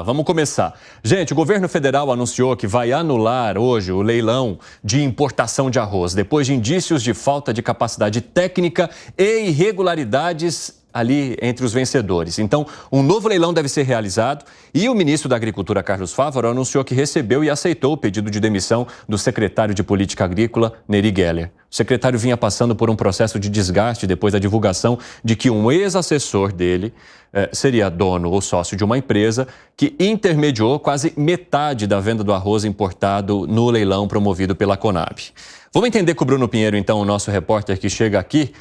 Vamos começar. Gente, o governo federal anunciou que vai anular hoje o leilão de importação de arroz, depois de indícios de falta de capacidade técnica e irregularidades ali entre os vencedores. Então, um novo leilão deve ser realizado e o ministro da Agricultura, Carlos Fávaro, anunciou que recebeu e aceitou o pedido de demissão do secretário de Política Agrícola, Nery Geller. O secretário vinha passando por um processo de desgaste depois da divulgação de que um ex-assessor dele seria dono ou sócio de uma empresa que intermediou quase metade da venda do arroz importado no leilão promovido pela Conab. Vamos entender com o Bruno Pinheiro, então, o nosso repórter que chega aqui,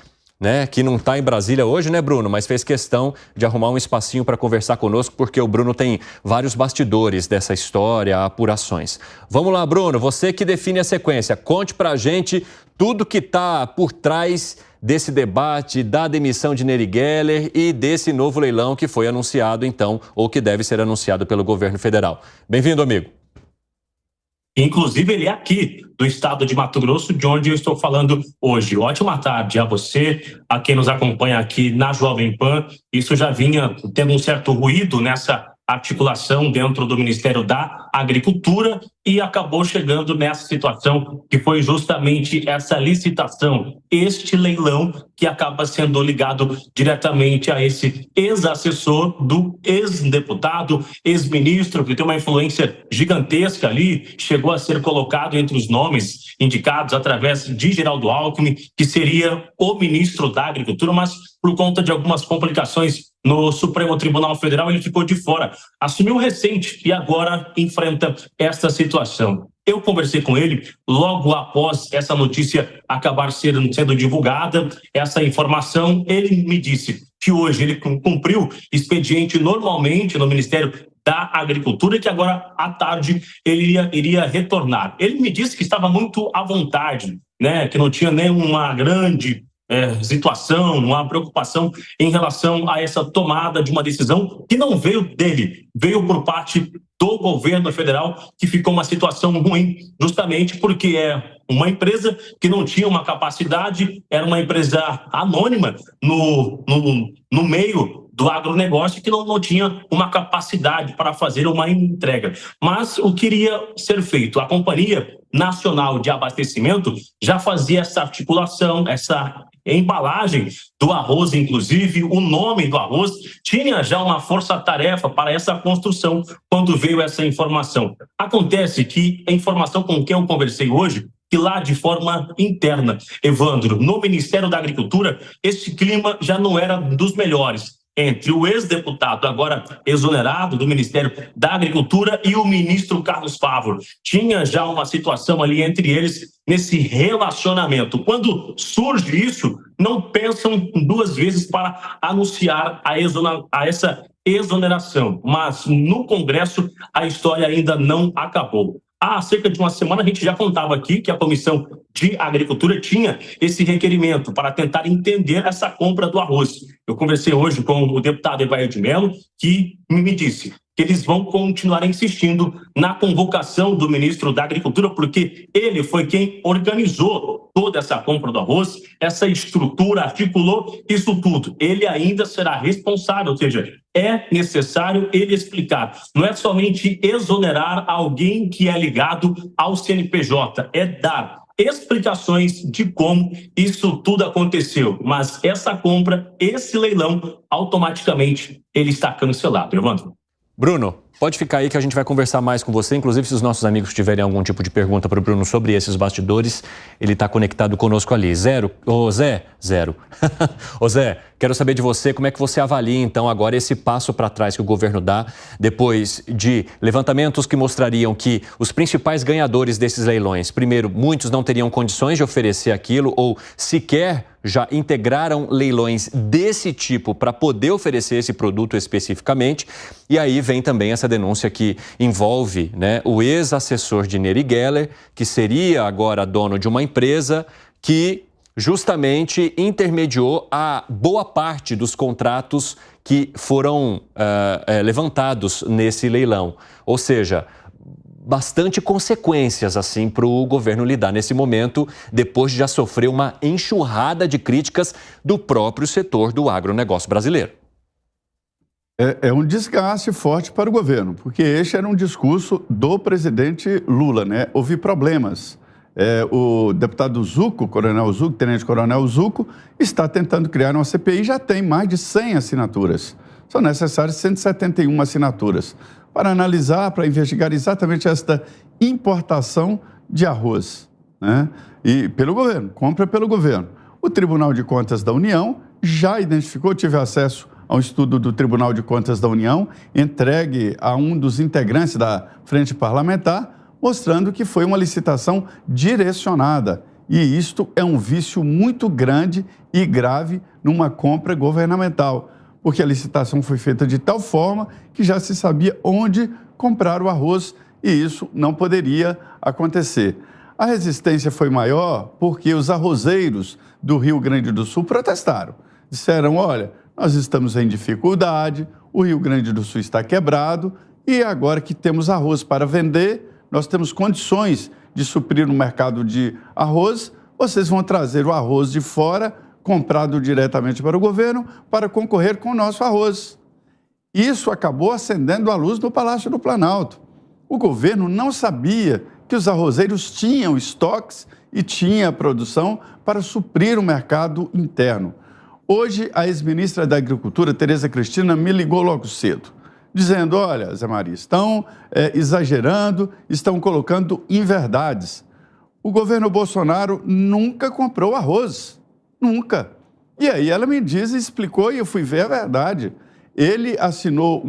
que não está em Brasília hoje, né, Bruno? Mas fez questão de arrumar um espacinho para conversar conosco, porque o Bruno tem vários bastidores dessa história, apurações. Vamos lá, Bruno, você que define a sequência. Conte para a gente tudo que está por trás desse debate, da demissão de Nery Geller e desse novo leilão que foi anunciado, então, ou que deve ser anunciado pelo governo federal. Bem-vindo, amigo. Inclusive, ele é aqui, do estado de Mato Grosso, de onde eu estou falando hoje. Ótima tarde a você, a quem nos acompanha aqui na Jovem Pan. Isso já vinha tendo um certo ruído nessa articulação dentro do Ministério da Agricultura e acabou chegando nessa situação que foi justamente essa licitação, este leilão que acaba sendo ligado diretamente a esse ex-assessor do ex-deputado, ex-ministro, que tem uma influência gigantesca ali, chegou a ser colocado entre os nomes indicados através de Geraldo Alckmin, que seria o ministro da Agricultura, mas por conta de algumas complicações no Supremo Tribunal Federal, ele ficou de fora. Assumiu recente e agora enfrenta essa situação. Eu conversei com ele logo após essa notícia acabar sendo divulgada, essa informação. Ele me disse que hoje ele cumpriu expediente normalmente no Ministério da Agricultura e que agora à tarde ele iria retornar. Ele me disse que estava muito à vontade, que não tinha nenhuma grande situação, uma preocupação em relação a essa tomada de uma decisão que não veio dele, veio por parte do governo federal, que ficou uma situação ruim, justamente porque é uma empresa que não tinha uma capacidade, era uma empresa anônima no meio do agronegócio, que não tinha uma capacidade para fazer uma entrega. Mas o que iria ser feito? A Companhia Nacional de Abastecimento já fazia essa articulação, essa embalagem do arroz, inclusive o nome do arroz, tinha já uma força-tarefa para essa construção quando veio essa informação. Acontece que a informação com quem eu conversei hoje, que lá de forma interna, Evandro, no Ministério da Agricultura, esse clima já não era dos melhores entre o ex-deputado, agora exonerado do Ministério da Agricultura, e o ministro Carlos Fávaro. Tinha já uma situação ali entre eles nesse relacionamento. Quando surge isso, não pensam duas vezes para anunciar essa exoneração. Mas no Congresso a história ainda não acabou. Há cerca de uma semana a gente já contava aqui que a Comissão de Agricultura tinha esse requerimento para tentar entender essa compra do arroz. Eu conversei hoje com o deputado Evair de Mello, que me disse que eles vão continuar insistindo na convocação do ministro da Agricultura, porque ele foi quem organizou toda essa compra do arroz, essa estrutura, articulou isso tudo. Ele ainda será responsável, ou seja, é necessário ele explicar. Não é somente exonerar alguém que é ligado ao CNPJ, é dar explicações de como isso tudo aconteceu. Mas essa compra, esse leilão, automaticamente ele está cancelado. Evandro. Bruno, pode ficar aí que a gente vai conversar mais com você. Inclusive, se os nossos amigos tiverem algum tipo de pergunta para o Bruno sobre esses bastidores, ele está conectado conosco ali. Zé, Ô Zé, quero saber de você, como é que você avalia, então, agora esse passo para trás que o governo dá, depois de levantamentos que mostrariam que os principais ganhadores desses leilões, primeiro, muitos não teriam condições de oferecer aquilo ou sequer já integraram leilões desse tipo para poder oferecer esse produto especificamente. E aí vem também essa denúncia que envolve o ex-assessor de Nery Geller, que seria agora dono de uma empresa que justamente intermediou a boa parte dos contratos que foram levantados nesse leilão. Ou seja, bastante consequências assim para o governo lidar nesse momento, depois de já sofrer uma enxurrada de críticas do próprio setor do agronegócio brasileiro. É um desgaste forte para o governo, porque este era um discurso do presidente Lula, né? Houve problemas. O deputado Zucco, coronel Zucco, tenente-coronel Zucco, está tentando criar uma CPI, já tem mais de 100 assinaturas. São necessárias 171 assinaturas para analisar, para investigar exatamente esta importação de arroz, né? E pelo governo, compra pelo governo. O Tribunal de Contas da União já identificou, tive acesso a um estudo do Tribunal de Contas da União, entregue a um dos integrantes da Frente Parlamentar, mostrando que foi uma licitação direcionada. E isto é um vício muito grande e grave numa compra governamental, porque a licitação foi feita de tal forma que já se sabia onde comprar o arroz e isso não poderia acontecer. A resistência foi maior porque os arrozeiros do Rio Grande do Sul protestaram. Disseram, olha, nós estamos em dificuldade, o Rio Grande do Sul está quebrado e agora que temos arroz para vender, nós temos condições de suprir no mercado de arroz, vocês vão trazer o arroz de fora, comprado diretamente para o governo, para concorrer com o nosso arroz. Isso acabou acendendo a luz no Palácio do Planalto. O governo não sabia que os arrozeiros tinham estoques e tinha produção para suprir o mercado interno. Hoje, a ex-ministra da Agricultura, Tereza Cristina, me ligou logo cedo, dizendo, olha, Zé Maria, estão exagerando, estão colocando inverdades. O governo Bolsonaro nunca comprou arroz, nunca. E aí ela me diz e explicou e eu fui ver a verdade. Ele assinou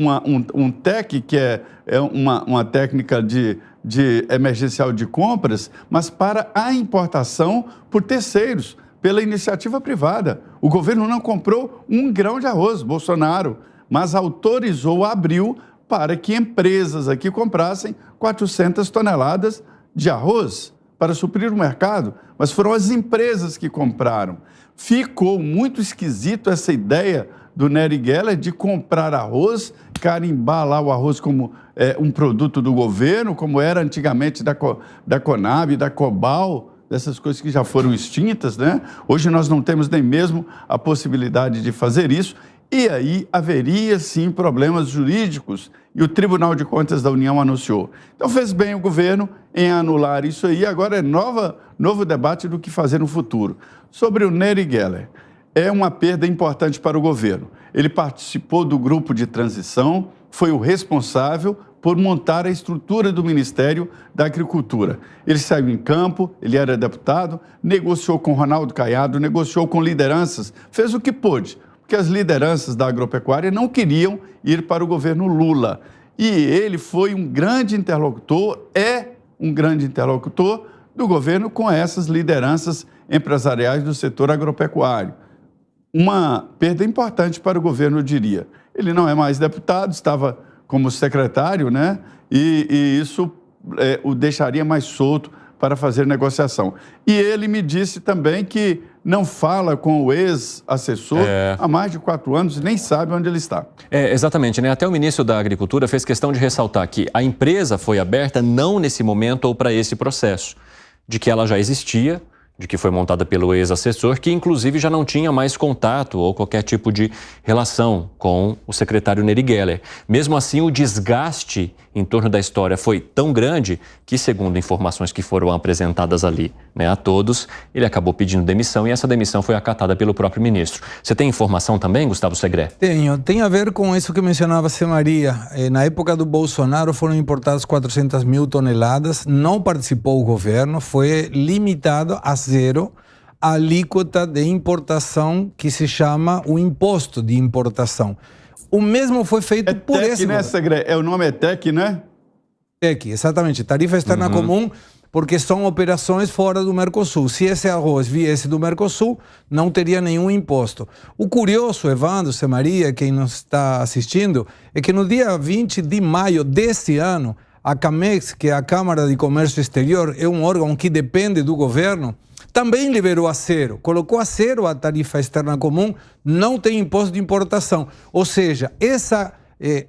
um TEC, que é uma técnica de emergencial de compras, mas para a importação por terceiros, pela iniciativa privada. O governo não comprou um grão de arroz, Bolsonaro, mas autorizou, abriu para que empresas aqui comprassem 400 toneladas de arroz para suprir o mercado, mas foram as empresas que compraram. Ficou muito esquisito essa ideia do Nery Geller de comprar arroz, carimbar lá o arroz como um produto do governo, como era antigamente da Conab, da Cobal, dessas coisas que já foram extintas, né? Hoje nós não temos nem mesmo a possibilidade de fazer isso, e aí haveria sim problemas jurídicos, e o Tribunal de Contas da União anunciou. Então fez bem o governo em anular isso aí, agora é novo debate do que fazer no futuro. Sobre o Nery Geller, é uma perda importante para o governo. Ele participou do grupo de transição, foi o responsável por montar a estrutura do Ministério da Agricultura. Ele saiu em campo, ele era deputado, negociou com Ronaldo Caiado, negociou com lideranças, fez o que pôde, porque as lideranças da agropecuária não queriam ir para o governo Lula. E ele foi um grande interlocutor, é um grande interlocutor do governo com essas lideranças empresariais do setor agropecuário. Uma perda importante para o governo, eu diria. Ele não é mais deputado, estava como secretário, né? E isso o deixaria mais solto para fazer negociação. E ele me disse também que não fala com o ex-assessor há mais de 4 anos, nem sabe onde ele está. Exatamente, né? Até o ministro da Agricultura fez questão de ressaltar que a empresa foi aberta não nesse momento ou para esse processo, de que ela já existia, de que foi montada pelo ex-assessor, que inclusive já não tinha mais contato ou qualquer tipo de relação com o secretário Nery Geller. Mesmo assim, o desgaste em torno da história foi tão grande que, segundo informações que foram apresentadas ali, né, a todos, ele acabou pedindo demissão e essa demissão foi acatada pelo próprio ministro. Você tem informação também, Gustavo Segré? Tenho. Tem a ver com isso que mencionava Zé Maria. Na época do Bolsonaro foram importadas 400 mil toneladas, não participou o governo, foi limitado a zero a alíquota de importação que se chama o imposto de importação. O mesmo foi feito por esse governo. Segré? O nome é TEC, né? TEC, exatamente. Tarifa externa comum, porque são operações fora do Mercosul. Se esse arroz viesse do Mercosul, não teria nenhum imposto. O curioso, Evandro, Zé Maria, quem nos está assistindo, é que no dia 20 de maio deste ano, a CAMEX, que é a Câmara de Comércio Exterior, é um órgão que depende do governo, também liberou a zero, colocou a zero a tarifa externa comum, não tem imposto de importação. Ou seja, essa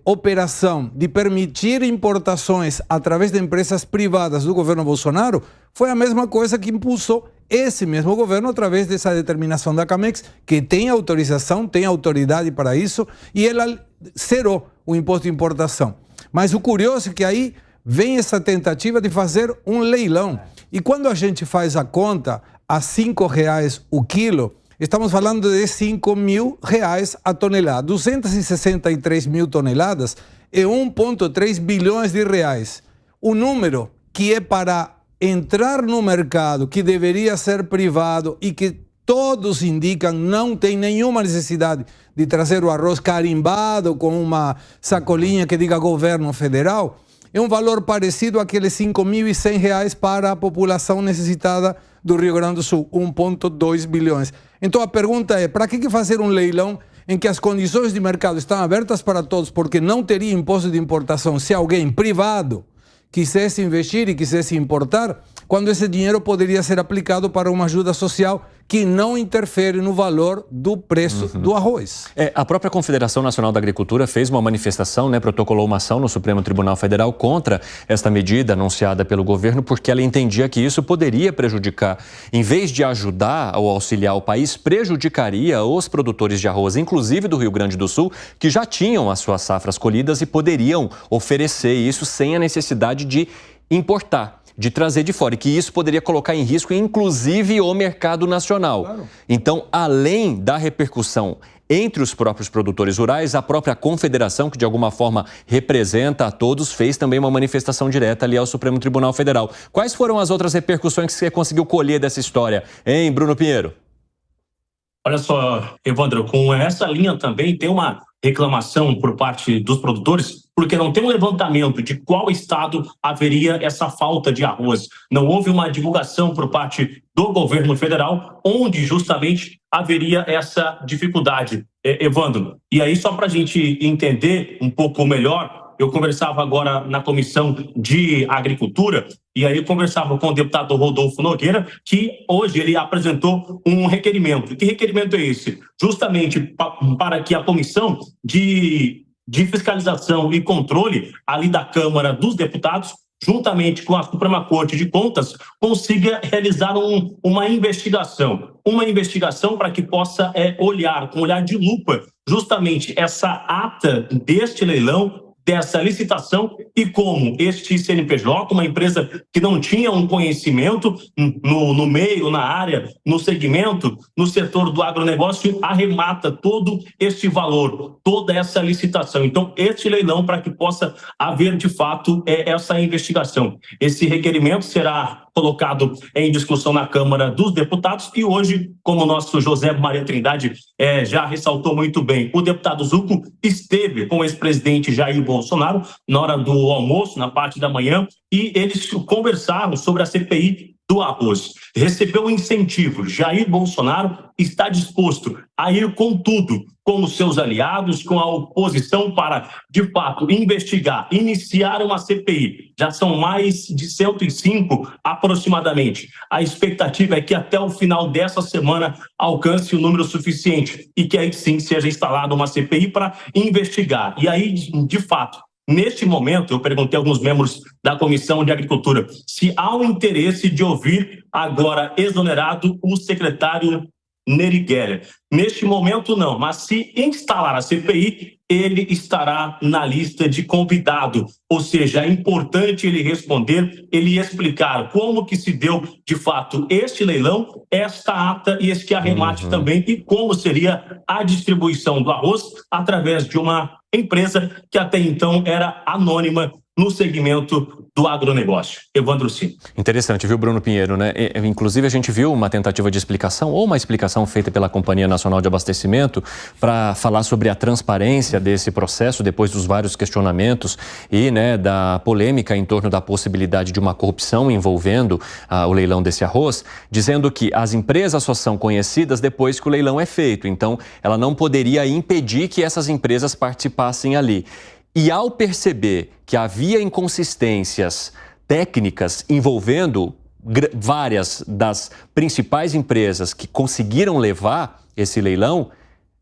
operação de permitir importações através de empresas privadas do governo Bolsonaro foi a mesma coisa que impulsou esse mesmo governo através dessa determinação da CAMEX, que tem autorização, tem autoridade para isso, e ela zerou o imposto de importação. Mas o curioso é que aí vem essa tentativa de fazer um leilão. E quando a gente faz a conta a R$5 o quilo, estamos falando de R$5.000 a tonelada. 263 mil toneladas é 1,3 bilhões de reais. O número que é para entrar no mercado, que deveria ser privado e que todos indicam não tem nenhuma necessidade de trazer o arroz carimbado com uma sacolinha que diga governo federal, é um valor parecido àqueles R$5.100 para a população necessitada do Rio Grande do Sul, 1,2 bilhões. Então a pergunta é, para que fazer um leilão em que as condições de mercado estão abertas para todos, porque não teria imposto de importação se alguém privado quisesse investir e quisesse importar, quando esse dinheiro poderia ser aplicado para uma ajuda social que não interfere no valor do preço do arroz. A própria Confederação Nacional da Agricultura fez uma manifestação, protocolou uma ação no Supremo Tribunal Federal contra esta medida anunciada pelo governo, porque ela entendia que isso poderia prejudicar, em vez de ajudar ou auxiliar o país, prejudicaria os produtores de arroz, inclusive do Rio Grande do Sul, que já tinham as suas safras colhidas e poderiam oferecer isso sem a necessidade de importar, de trazer de fora, e que isso poderia colocar em risco, inclusive, o mercado nacional. Claro. Então, além da repercussão entre os próprios produtores rurais, a própria confederação, que de alguma forma representa a todos, fez também uma manifestação direta ali ao Supremo Tribunal Federal. Quais foram as outras repercussões que você conseguiu colher dessa história, hein, Bruno Pinheiro? Olha só, Evandro, com essa linha também tem uma reclamação por parte dos produtores, porque não tem um levantamento de qual estado haveria essa falta de arroz. Não houve uma divulgação por parte do governo federal, onde justamente haveria essa dificuldade, Evandro. E aí, só para a gente entender um pouco melhor, eu conversava agora na Comissão de Agricultura, e aí eu conversava com o deputado Rodolfo Nogueira, que hoje ele apresentou um requerimento. Que requerimento é esse? Justamente para que a Comissão de Fiscalização e Controle ali da Câmara dos Deputados, juntamente com a Suprema Corte de Contas, consiga realizar uma investigação. Uma investigação para que possa olhar, com um olhar de lupa, justamente essa ata deste leilão, dessa licitação, e como este CNPJ, uma empresa que não tinha um conhecimento no meio, na área, no segmento, no setor do agronegócio, arremata todo este valor, toda essa licitação. Então, este leilão, para que possa haver, de fato, essa investigação. Esse requerimento será colocado em discussão na Câmara dos Deputados, e hoje, como o nosso José Maria Trindade já ressaltou muito bem, o deputado Zucco esteve com o ex-presidente Jair Bolsonaro na hora do almoço, na parte da manhã, e eles conversaram sobre a CPI do arroz. Recebeu um incentivo. Jair Bolsonaro está disposto a ir com tudo, com os seus aliados, com a oposição, para, de fato, investigar, iniciar uma CPI. Já são mais de 105 aproximadamente. A expectativa é que até o final dessa semana alcance o número suficiente e que aí sim seja instalada uma CPI para investigar. E aí, de fato, neste momento, eu perguntei a alguns membros da Comissão de Agricultura se há o interesse de ouvir agora exonerado o secretário Nery Geller. Neste momento, não, mas se instalar a CPI, ele estará na lista de convidado. Ou seja, é importante ele responder, ele explicar como que se deu, de fato, este leilão, esta ata e este arremate também, e como seria a distribuição do arroz através de uma empresa que até então era anônima no segmento do agronegócio. Evandro Sim. Interessante, viu, Bruno Pinheiro, né? Inclusive, a gente viu uma tentativa de explicação, ou uma explicação feita pela Companhia Nacional de Abastecimento, para falar sobre a transparência desse processo, depois dos vários questionamentos e, da polêmica em torno da possibilidade de uma corrupção envolvendo o leilão desse arroz, dizendo que as empresas só são conhecidas depois que o leilão é feito. Então, ela não poderia impedir que essas empresas participassem ali. E ao perceber que havia inconsistências técnicas envolvendo várias das principais empresas que conseguiram levar esse leilão,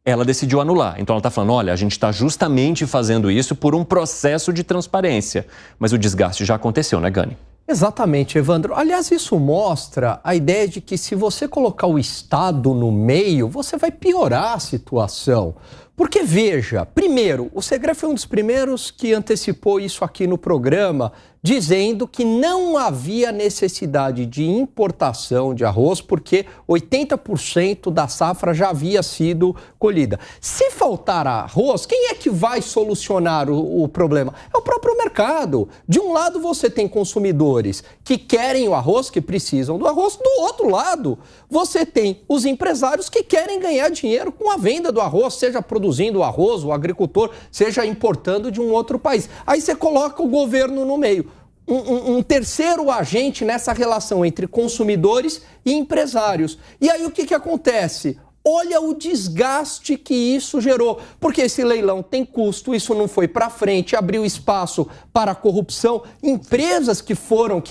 ela decidiu anular. Então ela está falando, olha, a gente está justamente fazendo isso por um processo de transparência. Mas o desgaste já aconteceu, né, Gani? Exatamente, Evandro. Aliás, isso mostra a ideia de que se você colocar o Estado no meio, você vai piorar a situação. Porque, veja, primeiro, o Segré foi um dos primeiros que antecipou isso aqui no programa, dizendo que não havia necessidade de importação de arroz, porque 80% da safra já havia sido colhida. Se faltar arroz, quem é que vai solucionar o problema? É o próprio mercado. De um lado, você tem consumidores que querem o arroz, que precisam do arroz. Do outro lado, você tem os empresários que querem ganhar dinheiro com a venda do arroz, seja produzindo o arroz, o agricultor, seja importando de um outro país. Aí você coloca o governo no meio. Um terceiro agente nessa relação entre consumidores e empresários. E aí o que acontece? Olha o desgaste que isso gerou, porque esse leilão tem custo, isso não foi para frente, abriu espaço para a corrupção. Empresas que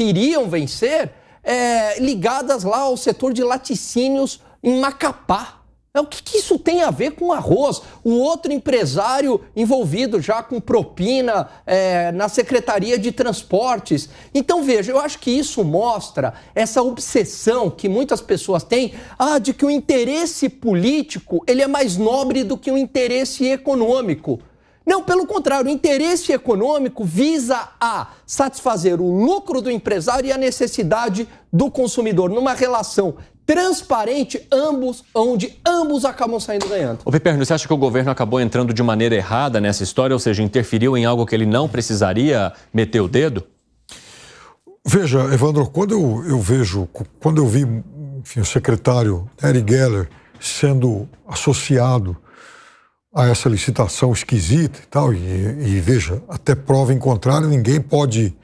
iriam vencer, ligadas lá ao setor de laticínios em Macapá. O que isso tem a ver com arroz? O outro empresário envolvido já com propina na Secretaria de Transportes. Então, veja, eu acho que isso mostra essa obsessão que muitas pessoas têm de que o interesse político ele é mais nobre do que o interesse econômico. Não, pelo contrário, o interesse econômico visa a satisfazer o lucro do empresário e a necessidade do consumidor, numa relação transparente, onde ambos acabam saindo ganhando. Ô Piperno, você acha que o governo acabou entrando de maneira errada nessa história, ou seja, interferiu em algo que ele não precisaria meter o dedo? Veja, Evandro, quando eu vi, enfim, o secretário Eric Geller sendo associado a essa licitação esquisita e tal, e veja, até prova em contrário, ninguém pode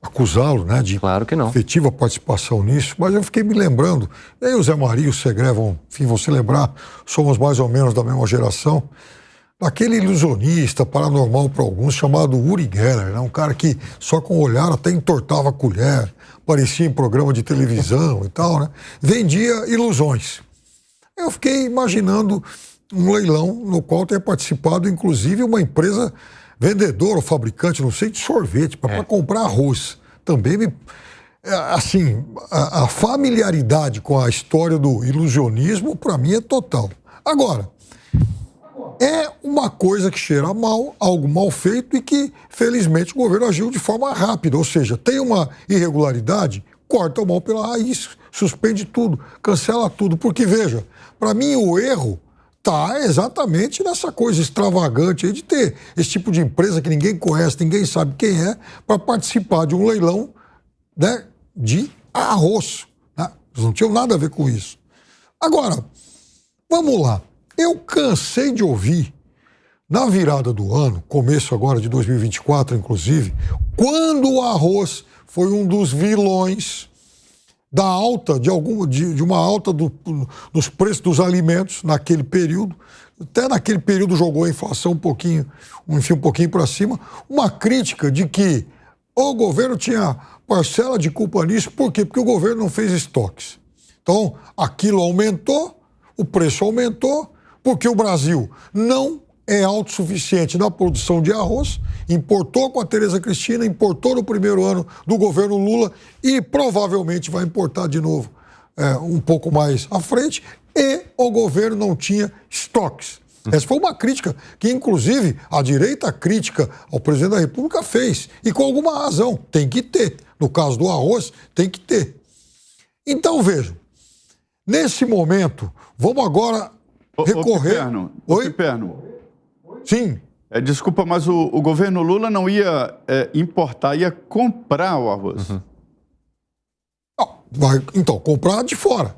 acusá-lo, né, de claro que não. efetiva participação nisso, mas eu fiquei me lembrando, e aí o Zé Maria e o Segré vão se lembrar, somos mais ou menos da mesma geração, daquele ilusionista paranormal para alguns chamado Uri Geller, né, um cara que só com o olhar até entortava a colher, aparecia em programa de televisão e tal, né, vendia ilusões. Eu fiquei imaginando um leilão no qual tenha participado, inclusive, uma empresa vendedora ou fabricante, não sei, de sorvete, para comprar arroz. Também assim, a familiaridade com a história do ilusionismo, para mim, é total. Agora, é uma coisa que cheira mal, algo mal feito e que, felizmente, o governo agiu de forma rápida. Ou seja, tem uma irregularidade, corta o mal pela raiz, suspende tudo, cancela tudo. Porque, veja, para mim o erro está exatamente nessa coisa extravagante aí de ter esse tipo de empresa que ninguém conhece, ninguém sabe quem é, para participar de um leilão, né, de arroz. Né? Eles não tinham nada a ver com isso. Agora, vamos lá. Eu cansei de ouvir, na virada do ano, começo agora de 2024, inclusive, quando o arroz foi um dos vilões da alta, de uma alta dos preços dos alimentos naquele período, até naquele período jogou a inflação um pouquinho para cima, uma crítica de que o governo tinha parcela de culpa nisso, por quê? Porque o governo não fez estoques. Então, aquilo aumentou, o preço aumentou, porque o Brasil não é autossuficiente na produção de arroz, importou com a Tereza Cristina, importou no primeiro ano do governo Lula e provavelmente vai importar de novo um pouco mais à frente, e o governo não tinha estoques. Essa foi uma crítica que, inclusive, a direita crítica ao presidente da República fez, e com alguma razão, tem que ter. No caso do arroz, tem que ter. Então, vejam, nesse momento, vamos agora recorrer... Piperno. Sim. Desculpa, mas o governo Lula não ia importar, ia comprar o arroz. Vai, então, comprar de fora.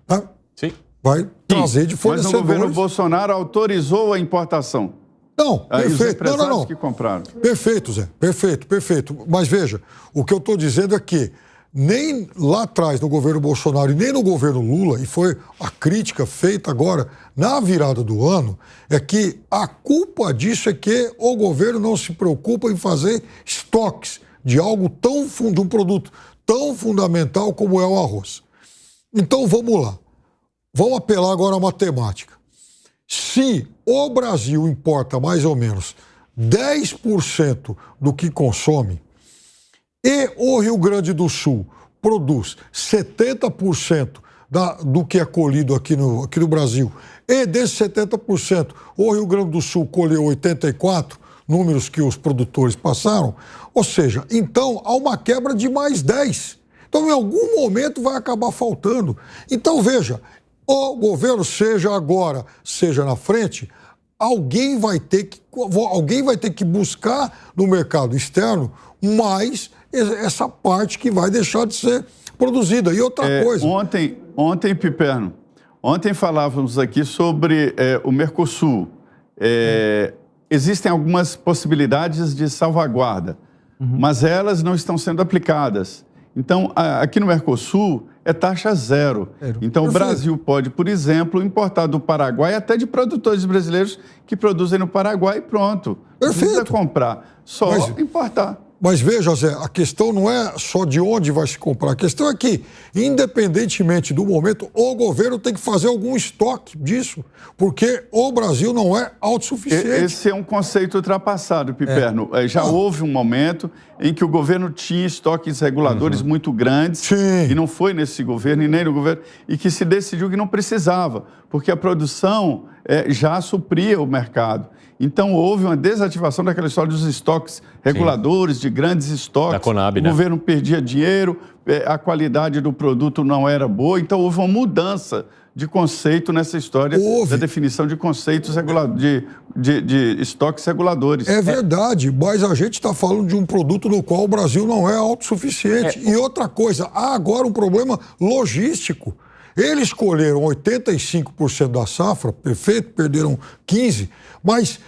Né? Sim. Vai trazer de fornecedores. Mas o governo Bolsonaro autorizou a importação. Não, perfeito. Não. Que compraram. Perfeito, Zé. Perfeito. Mas veja, o que eu estou dizendo é que nem lá atrás no governo Bolsonaro e nem no governo Lula, e foi a crítica feita agora na virada do ano, é que a culpa disso é que o governo não se preocupa em fazer estoques de algo de um produto tão fundamental como é o arroz. Então vamos lá. Vamos apelar agora à matemática. Se o Brasil importa mais ou menos 10% do que consome, e o Rio Grande do Sul produz 70% do que é colhido aqui no Brasil. E desses 70%, o Rio Grande do Sul colheu 84%, números que os produtores passaram, ou seja, então há uma quebra de mais 10%. Então, em algum momento vai acabar faltando. Então, veja, o governo, seja agora, seja na frente, alguém vai ter que buscar no mercado externo mais essa parte que vai deixar de ser produzida. E outra coisa... Ontem, Piperno, falávamos aqui sobre o Mercosul. Existem algumas possibilidades de salvaguarda, mas elas não estão sendo aplicadas. Então, aqui no Mercosul é taxa zero. Então, o Brasil pode, por exemplo, importar do Paraguai, até de produtores brasileiros que produzem no Paraguai e pronto. Não precisa comprar, só importar. Mas veja, Zé, a questão não é só de onde vai se comprar. A questão é que, independentemente do momento, o governo tem que fazer algum estoque disso, porque o Brasil não é autossuficiente. Esse é um conceito ultrapassado, Piperno. Já houve um momento em que o governo tinha estoques reguladores muito grandes, e não foi nesse governo e nem no governo, e que se decidiu que não precisava, porque a produção já supria o mercado. Então, houve uma desativação daquela história dos estoques reguladores, de grandes estoques. Da Conab, o governo perdia dinheiro, a qualidade do produto não era boa. Então, houve uma mudança de conceito nessa história da definição de conceitos de estoques reguladores. É verdade, mas a gente está falando de um produto no qual o Brasil não é autossuficiente. E outra coisa, há agora um problema logístico. Eles colheram 85% da safra, perfeito, perderam 15%, mas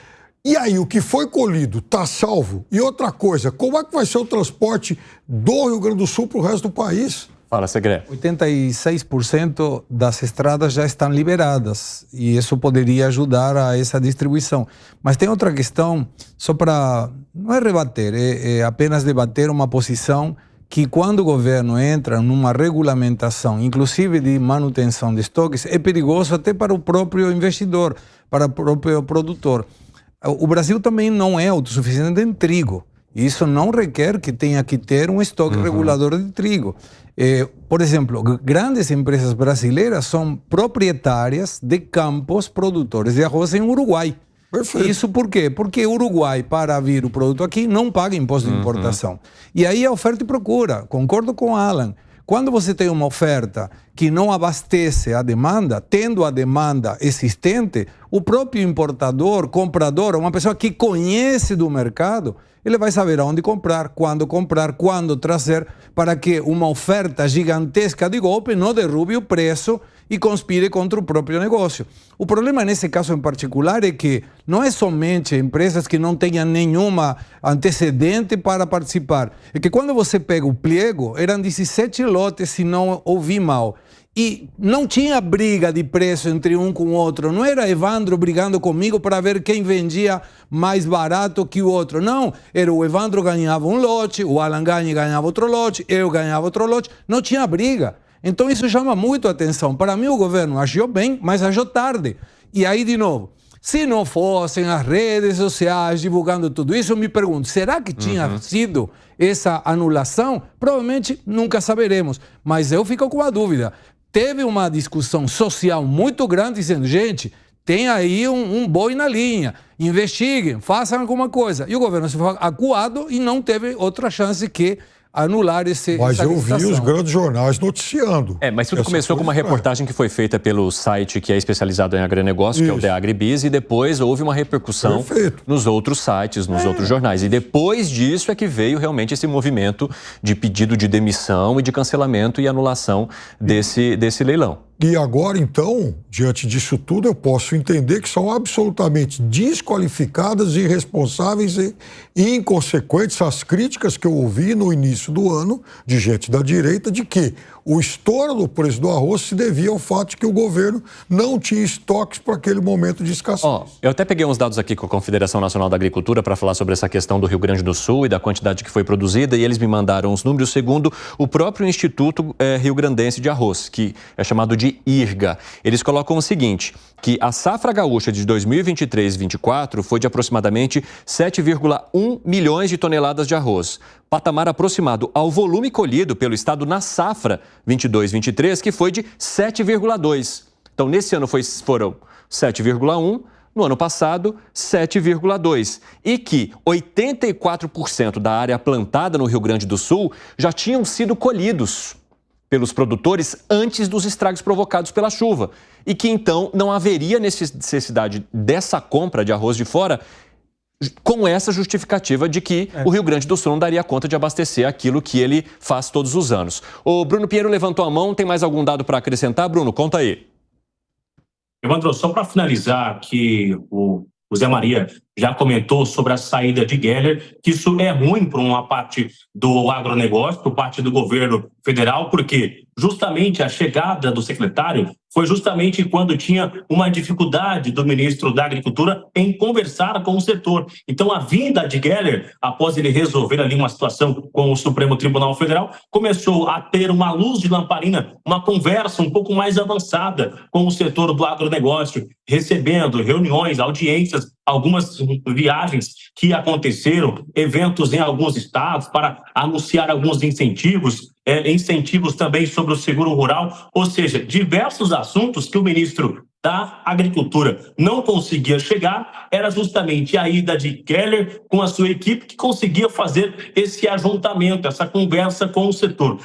e aí, o que foi colhido está salvo? E outra coisa, como é que vai ser o transporte do Rio Grande do Sul para o resto do país? Fala, Segré. 86% das estradas já estão liberadas e isso poderia ajudar a essa distribuição. Mas tem outra questão, só para, não é rebater, é apenas debater uma posição que quando o governo entra numa regulamentação, inclusive de manutenção de estoques, é perigoso até para o próprio investidor, para o próprio produtor. O Brasil também não é autossuficiente em trigo. Isso não requer que tenha que ter um estoque regulador de trigo. Por exemplo, grandes empresas brasileiras são proprietárias de campos produtores de arroz em Uruguai. Perfeito. Isso por quê? Porque o Uruguai, para vir o produto aqui, não paga imposto de importação. E aí a oferta e procura. Concordo com o Alan. Quando você tem uma oferta que não abastece a demanda, tendo a demanda existente, o próprio importador, comprador, uma pessoa que conhece do mercado, ele vai saber aonde comprar, quando trazer, para que uma oferta gigantesca de golpe não derrube o preço e conspire contra o próprio negócio. O problema nesse caso em particular é que não é somente empresas que não tenham nenhuma antecedente para participar. É que quando você pega o pliego, eram 17 lotes, se não ouvi mal. E não tinha briga de preço entre um com o outro. Não era Evandro brigando comigo para ver quem vendia mais barato que o outro. Não, era o Evandro ganhava um lote, o Alan ganhava outro lote, eu ganhava outro lote. Não tinha briga. Então isso chama muito a atenção. Para mim o governo agiu bem, mas agiu tarde. E aí, de novo, se não fossem as redes sociais divulgando tudo isso, eu me pergunto, será que tinha sido essa anulação? Provavelmente nunca saberemos. Mas eu fico com a dúvida. Teve uma discussão social muito grande dizendo, gente, tem aí um boi na linha, investiguem, façam alguma coisa. E o governo se foi acuado e não teve outra chance que anular essa Mas eu vi os grandes jornais noticiando. Mas tudo começou com uma reportagem que foi feita pelo site que é especializado em agronegócio, que é o The Agribiz, e depois houve uma repercussão nos outros sites, nos outros jornais. E depois disso é que veio realmente esse movimento de pedido de demissão e de cancelamento e anulação desse leilão. E agora, então, diante disso tudo, eu posso entender que são absolutamente desqualificadas, irresponsáveis e inconsequentes as críticas que eu ouvi no início do ano de gente da direita de que o estouro do preço do arroz se devia ao fato de que o governo não tinha estoques para aquele momento de escassez. Eu até peguei uns dados aqui com a Confederação Nacional da Agricultura para falar sobre essa questão do Rio Grande do Sul e da quantidade que foi produzida, e eles me mandaram os números segundo o próprio Instituto Rio Grandense de Arroz, que é chamado de de IRGA. Eles colocam o seguinte, que a safra gaúcha de 2023-24 foi de aproximadamente 7,1 milhões de toneladas de arroz, patamar aproximado ao volume colhido pelo estado na safra 22-23, que foi de 7,2. Então, nesse ano foram 7,1, no ano passado, 7,2. E que 84% da área plantada no Rio Grande do Sul já tinham sido colhidos pelos produtores antes dos estragos provocados pela chuva. E que, então, não haveria necessidade dessa compra de arroz de fora com essa justificativa de que o Rio Grande do Sul não daria conta de abastecer aquilo que ele faz todos os anos. O Bruno Pinheiro levantou a mão, tem mais algum dado para acrescentar? Bruno, conta aí. Evandro, só para finalizar, que o Zé Maria já comentou sobre a saída de Geller, que isso é ruim para uma parte do agronegócio, por parte do governo federal, porque justamente a chegada do secretário foi justamente quando tinha uma dificuldade do ministro da Agricultura em conversar com o setor. Então, a vinda de Geller, após ele resolver ali uma situação com o Supremo Tribunal Federal, começou a ter uma luz de lamparina, uma conversa um pouco mais avançada com o setor do agronegócio, recebendo reuniões, audiências, algumas viagens que aconteceram, eventos em alguns estados para anunciar alguns incentivos, incentivos também sobre o seguro rural, ou seja, diversos assuntos que o ministro da Agricultura não conseguia chegar, era justamente a ida de Geller com a sua equipe que conseguia fazer esse ajuntamento, essa conversa com o setor.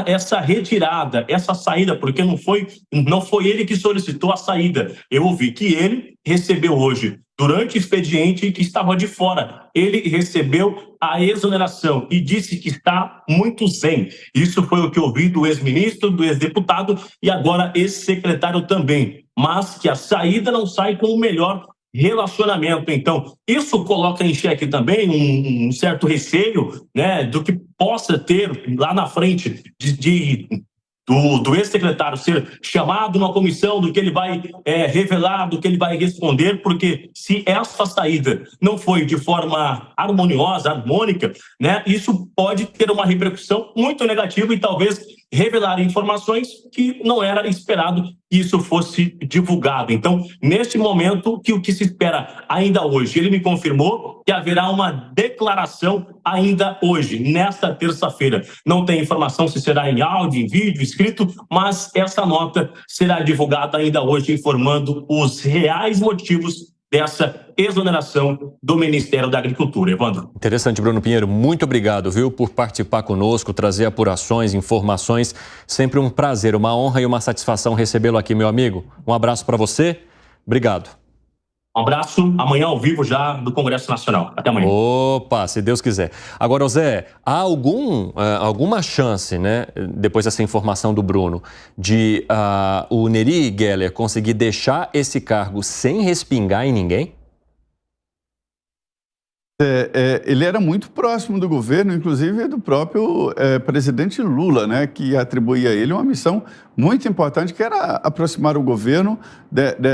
Essa retirada, essa saída, porque não foi ele que solicitou a saída. Eu ouvi que ele recebeu hoje, durante o expediente, que estava de fora. Ele recebeu a exoneração e disse que está muito zen. Isso foi o que eu ouvi do ex-ministro, do ex-deputado e agora ex-secretário também. Mas que a saída não sai com o melhor relacionamento. Então, isso coloca em xeque também um certo receio, né, do que possa ter lá na frente do ex-secretário ser chamado numa comissão, do que ele vai revelar, do que ele vai responder, porque se essa saída não foi de forma harmoniosa, harmônica, né, isso pode ter uma repercussão muito negativa e talvez revelar informações que não era esperado que isso fosse divulgado. Então, neste momento, o que se espera ainda hoje, ele me confirmou que haverá uma declaração ainda hoje, nesta terça-feira. Não tem informação se será em áudio, em vídeo, escrito, mas essa nota será divulgada ainda hoje, informando os reais motivos dessa exoneração do Ministério da Agricultura. Evandro. Interessante, Bruno Pinheiro. Muito obrigado, viu, por participar conosco, trazer apurações, informações. Sempre um prazer, uma honra e uma satisfação recebê-lo aqui, meu amigo. Um abraço para você. Obrigado. Um abraço, amanhã ao vivo já do Congresso Nacional. Até amanhã. Opa, se Deus quiser. Agora, Zé, há alguma chance, né, depois dessa informação do Bruno, de o Nery Geller conseguir deixar esse cargo sem respingar em ninguém? Ele era muito próximo do governo, inclusive do próprio presidente Lula, né, que atribuía a ele uma missão muito importante, que era aproximar o governo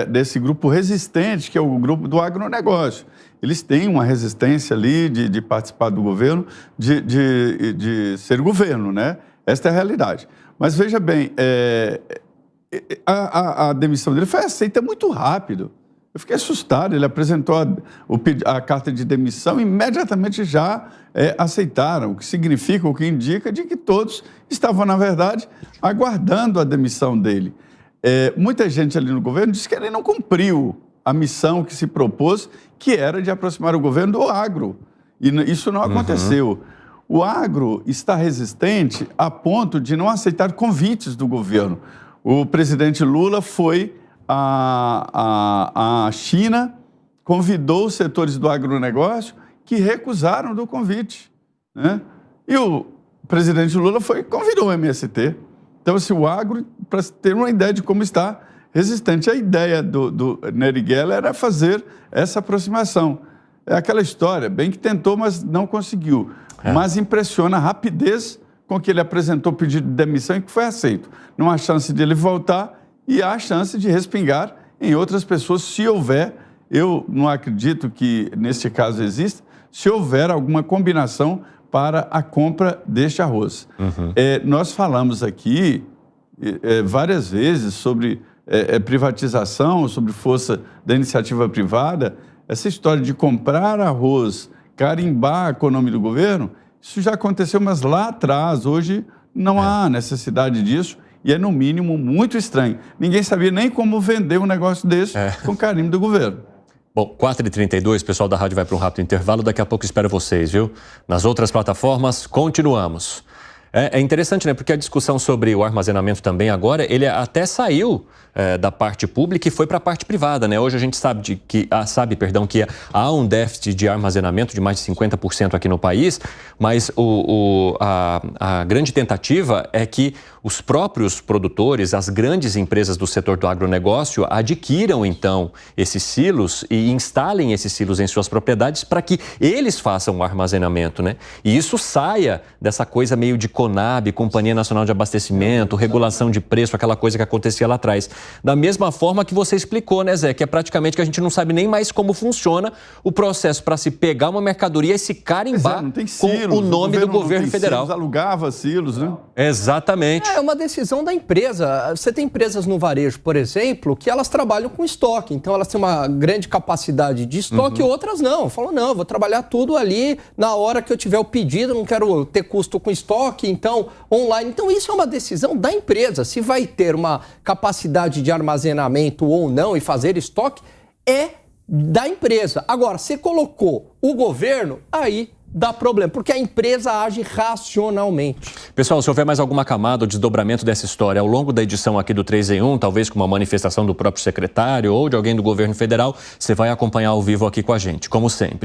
desse grupo resistente, que é o grupo do agronegócio. Eles têm uma resistência ali de participar do governo, de ser governo, né? Esta é a realidade. Mas veja bem, a demissão dele foi aceita muito rápido. Eu fiquei assustado, ele apresentou a carta de demissão e imediatamente já aceitaram, o que significa, o que indica de que todos estavam, na verdade, aguardando a demissão dele. Muita gente ali no governo disse que ele não cumpriu a missão que se propôs, que era de aproximar o governo do agro. E isso não aconteceu. O agro está resistente a ponto de não aceitar convites do governo. O presidente Lula foi a China, convidou os setores do agronegócio que recusaram do convite, né? E o presidente Lula convidou o MST. Então, assim, o agro, para ter uma ideia de como está resistente. A ideia do Nery Geller era fazer essa aproximação. É aquela história, bem que tentou, mas não conseguiu. Mas impressiona a rapidez com que ele apresentou o pedido de demissão e que foi aceito. Não há chance de ele voltar e há chance de respingar em outras pessoas, se houver. Eu não acredito que neste caso exista, se houver alguma combinação para a compra deste arroz. Nós falamos aqui várias vezes sobre privatização, sobre força da iniciativa privada. Essa história de comprar arroz, carimbar com o nome do governo, isso já aconteceu, mas lá atrás. Hoje não há necessidade disso e é, no mínimo, muito estranho. Ninguém sabia nem como vender um negócio desse com carimbo do governo. Bom, 4h32, o pessoal da rádio vai para um rápido intervalo. Daqui a pouco espero vocês, viu? Nas outras plataformas, continuamos. É interessante, né? Porque a discussão sobre o armazenamento também agora, ele até saiu da parte pública e foi para a parte privada, né? Hoje a gente sabe que há um déficit de armazenamento de mais de 50% aqui no país, mas a grande tentativa é que os próprios produtores, as grandes empresas do setor do agronegócio adquiram, então, esses silos e instalem esses silos em suas propriedades para que eles façam o armazenamento, né? E isso saia dessa coisa meio de Conab, Companhia Nacional de Abastecimento, regulação de preço, aquela coisa que acontecia lá atrás. Da mesma forma que você explicou, né, Zé? Que é praticamente que a gente não sabe nem mais como funciona o processo para se pegar uma mercadoria e se carimbar com o nome do governo federal. Silos, alugava silos, né? Exatamente. É uma decisão da empresa. Você tem empresas no varejo, por exemplo, que elas trabalham com estoque. Então, elas têm uma grande capacidade de estoque, outras não. Falam, não, vou trabalhar tudo ali na hora que eu tiver o pedido, não quero ter custo com estoque, então, online. Então, isso é uma decisão da empresa. Se vai ter uma capacidade de armazenamento ou não e fazer estoque, é da empresa. Agora, você colocou o governo, aí dá problema, porque a empresa age racionalmente. Pessoal, se houver mais alguma camada ou desdobramento dessa história ao longo da edição aqui do 3 em 1, talvez com uma manifestação do próprio secretário ou de alguém do governo federal, você vai acompanhar ao vivo aqui com a gente, como sempre.